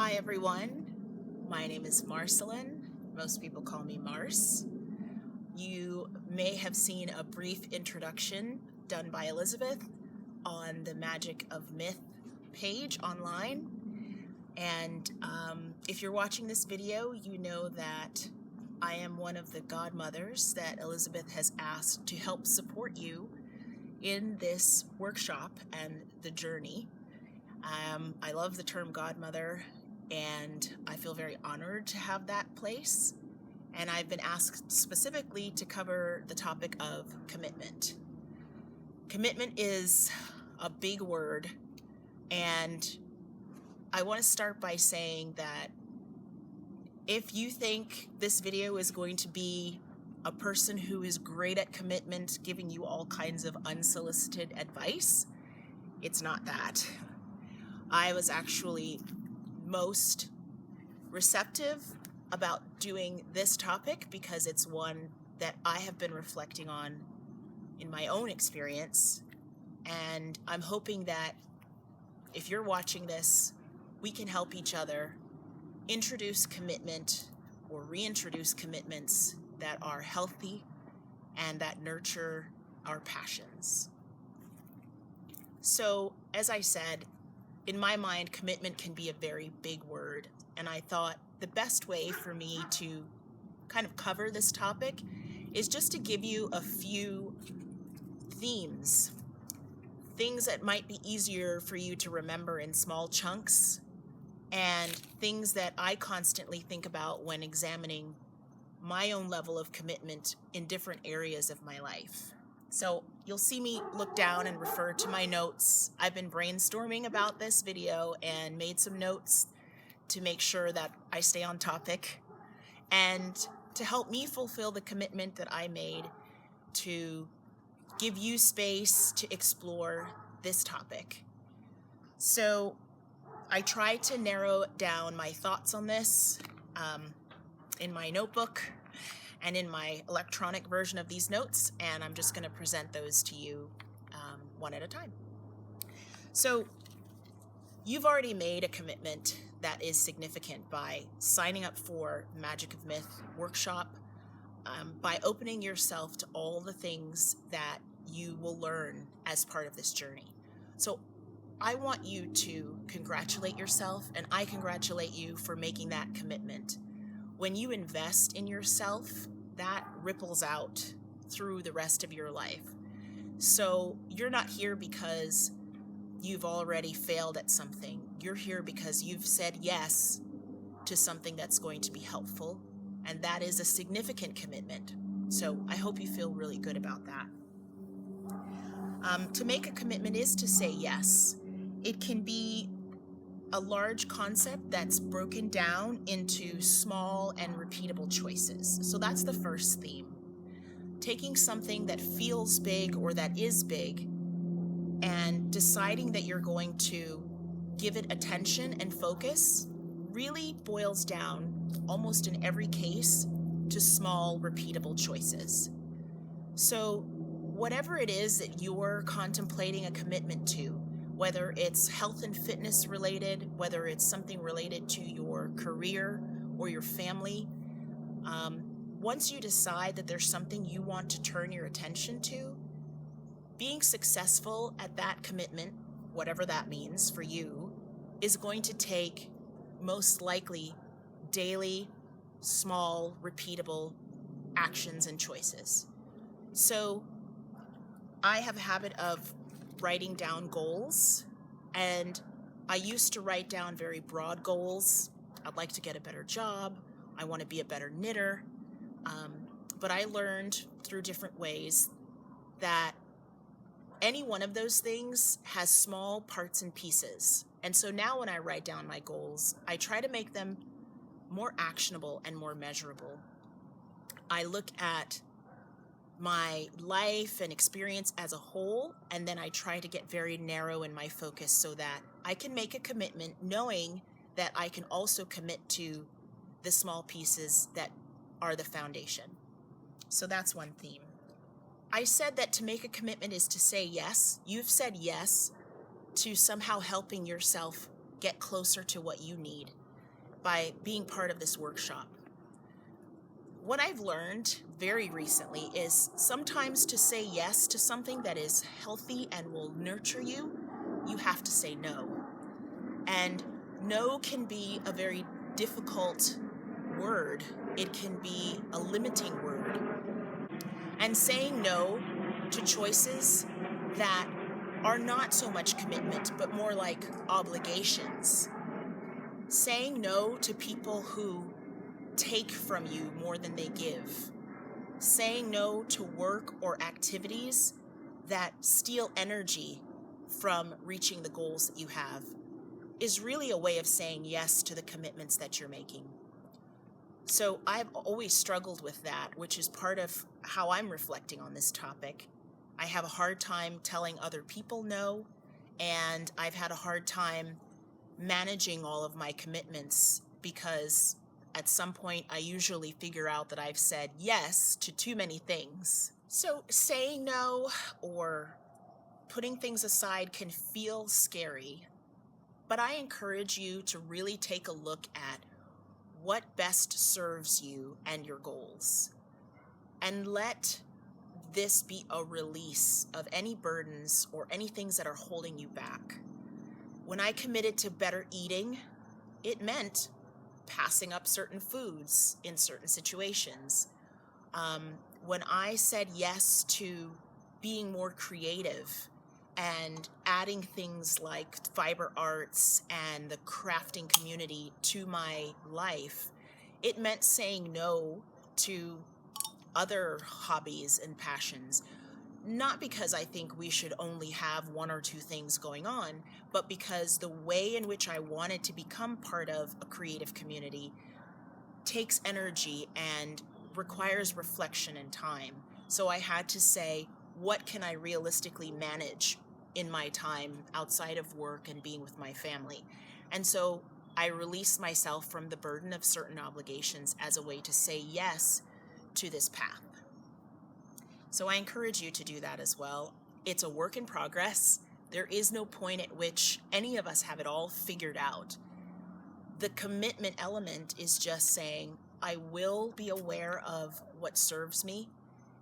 Hi everyone, my name is Marcelin. Most people call me Mars. You may have seen a brief introduction done by Elizabeth on the Magic of Myth page online. And if you're watching this video, you know that I am one of the godmothers that Elizabeth has asked to help support you in this workshop and the journey. I love the term godmother, and I feel very honored to have that place. And I've been asked specifically to cover the topic of commitment. Commitment is a big word, and I want to start by saying that if you think this video is going to be a person who is great at commitment, giving you all kinds of unsolicited advice, it's not that. I was actually most receptive about doing this topic because it's one that I have been reflecting on in my own experience, and I'm hoping that if you're watching this, we can help each other introduce commitment or reintroduce commitments that are healthy and that nurture our passions. So, as I said, in my mind, commitment can be a very big word, and I thought the best way for me to kind of cover this topic is just to give you a few themes, things that might be easier for you to remember in small chunks, and things that I constantly think about when examining my own level of commitment in different areas of my life. So you'll see me look down and refer to my notes. I've been brainstorming about this video and made some notes to make sure that I stay on topic and to help me fulfill the commitment that I made to give you space to explore this topic. So I tried to narrow down my thoughts on this in my notebook and in my electronic version of these notes, and I'm just going to present those to you one at a time. So you've already made a commitment that is significant by signing up for Magic of Myth workshop, by opening yourself to all the things that you will learn as part of this journey. So I want you to congratulate yourself, and I congratulate you for making that commitment. When you invest in yourself, that ripples out through the rest of your life. So you're not here because you've already failed at something. You're here because you've said yes to something that's going to be helpful, and that is a significant commitment. So I hope you feel really good about that. To make a commitment is to say yes. It can be a large concept that's broken down into small and repeatable choices. So that's the first theme. Taking something that feels big or that is big and deciding that you're going to give it attention and focus really boils down, almost in every case, to small, repeatable choices. So whatever it is that you're contemplating a commitment to, whether it's health and fitness related, whether it's something related to your career or your family, once you decide that there's something you want to turn your attention to, being successful at that commitment, whatever that means for you, is going to take most likely daily, small, repeatable actions and choices. So I have a habit of writing down goals, and I used to write down very broad goals. I'd like to get a better job. I want to be a better knitter. But I learned through different ways that any one of those things has small parts and pieces. And so now when I write down my goals, I try to make them more actionable and more measurable. I look at my life and experience as a whole, and then I try to get very narrow in my focus so that I can make a commitment knowing that I can also commit to the small pieces that are the foundation. So that's one theme. I said that to make a commitment is to say yes. You've said yes to somehow helping yourself get closer to what you need. by being part of this workshop. What I've learned very recently is sometimes to say yes to something that is healthy and will nurture you, you have to say no. And no can be a very difficult word. It can be a limiting word. And saying no to choices that are not so much commitment, but more like obligations. Saying no to people who take from you more than they give. Saying no to work or activities that steal energy from reaching the goals that you have is really a way of saying yes to the commitments that you're making. So I've always struggled with that, which is part of how I'm reflecting on this topic. I have a hard time telling other people no, and I've had a hard time managing all of my commitments because at some point I usually figure out that I've said yes to too many things. So saying no or putting things aside can feel scary, but I encourage you to really take a look at what best serves you and your goals. And let this be a release of any burdens or any things that are holding you back. When I committed to better eating, it meant passing up certain foods in certain situations. When I said yes to being more creative and adding things like fiber arts and the crafting community to my life, it meant saying no to other hobbies and passions. Not because I think we should only have one or two things going on, but because the way in which I wanted to become part of a creative community takes energy and requires reflection and time. So I had to say, what can I realistically manage in my time outside of work and being with my family? And so I released myself from the burden of certain obligations as a way to say yes to this path. So I encourage you to do that as well. It's a work in progress. There is no point at which any of us have it all figured out. The commitment element is just saying, I will be aware of what serves me,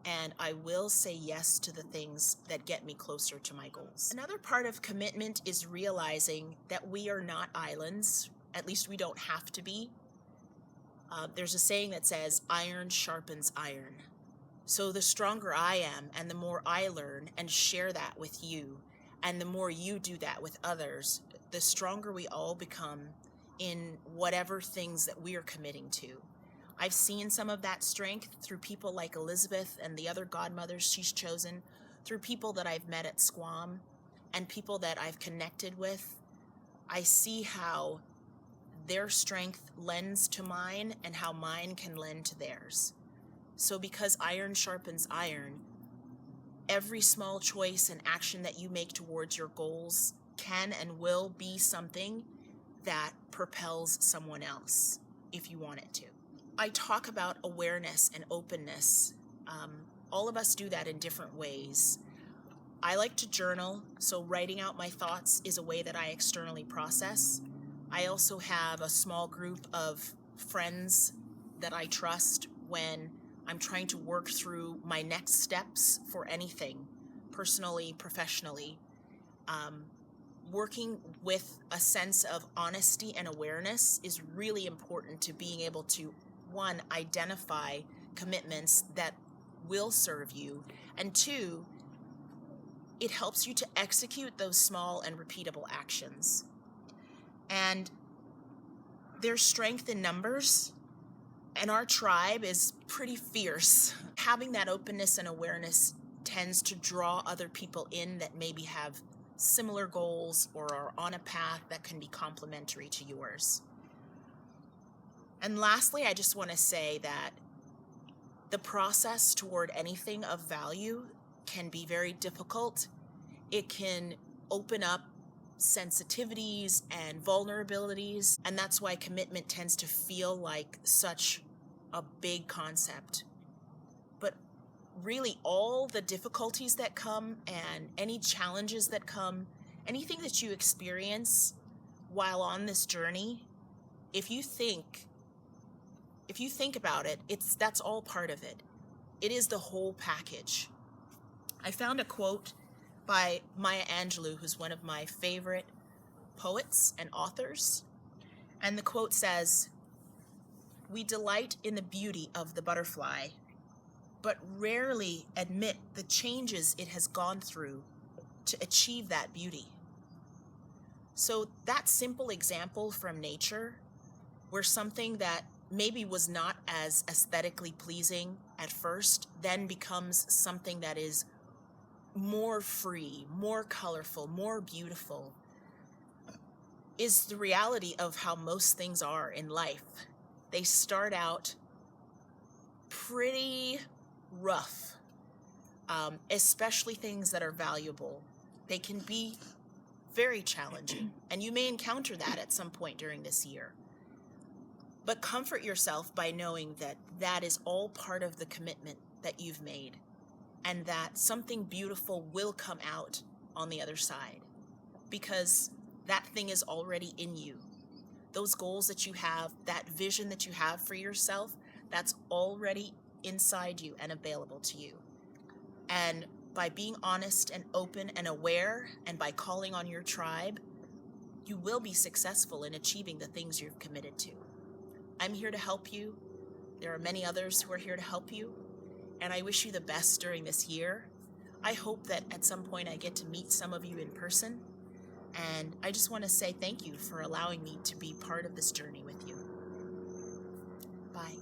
and I will say yes to the things that get me closer to my goals. Another part of commitment is realizing that we are not islands. At least we don't have to be. There's a saying that says, iron sharpens iron. So the stronger I am and the more I learn and share that with you, and the more you do that with others, the stronger we all become in whatever things that we are committing to. I've seen some of that strength through people like Elizabeth and the other godmothers she's chosen, through people that I've met at Squam and people that I've connected with. I see how their strength lends to mine and how mine can lend to theirs. So because iron sharpens iron, every small choice and action that you make towards your goals can and will be something that propels someone else if you want it to. I talk about awareness and openness. All of us do that in different ways. I like to journal, so writing out my thoughts is a way that I externally process. I also have a small group of friends that I trust when I'm trying to work through my next steps for anything, personally, professionally. Working with a sense of honesty and awareness is really important to being able to, one, identify commitments that will serve you, and two, it helps you to execute those small and repeatable actions. And there's strength in numbers, and our tribe is pretty fierce. Having that openness and awareness tends to draw other people in that maybe have similar goals or are on a path that can be complementary to yours. And lastly, I just want to say that the process toward anything of value can be very difficult. It can open up sensitivities and vulnerabilities, and that's why commitment tends to feel like such a big concept. But really, all the difficulties that come and any challenges that come, anything that you experience while on this journey, if you think about it, that's all part of it. It is the whole package. I found a quote by Maya Angelou, who's one of my favorite poets and authors. And the quote says, "We delight in the beauty of the butterfly, but rarely admit the changes it has gone through to achieve that beauty." So that simple example from nature, where something that maybe was not as aesthetically pleasing at first then becomes something that is more free, more colorful, more beautiful, is the reality of how most things are in life. They start out pretty rough, especially things that are valuable. They can be very challenging, and you may encounter that at some point during this year. But comfort yourself by knowing that that is all part of the commitment that you've made, and that something beautiful will come out on the other side, because that thing is already in you. Those goals that you have, that vision that you have for yourself, that's already inside you and available to you. And by being honest and open and aware, and by calling on your tribe, you will be successful in achieving the things you've committed to. I'm here to help you. There are many others who are here to help you, and I wish you the best during this year. I hope that at some point I get to meet some of you in person, and I just want to say thank you for allowing me to be part of this journey with you. Bye.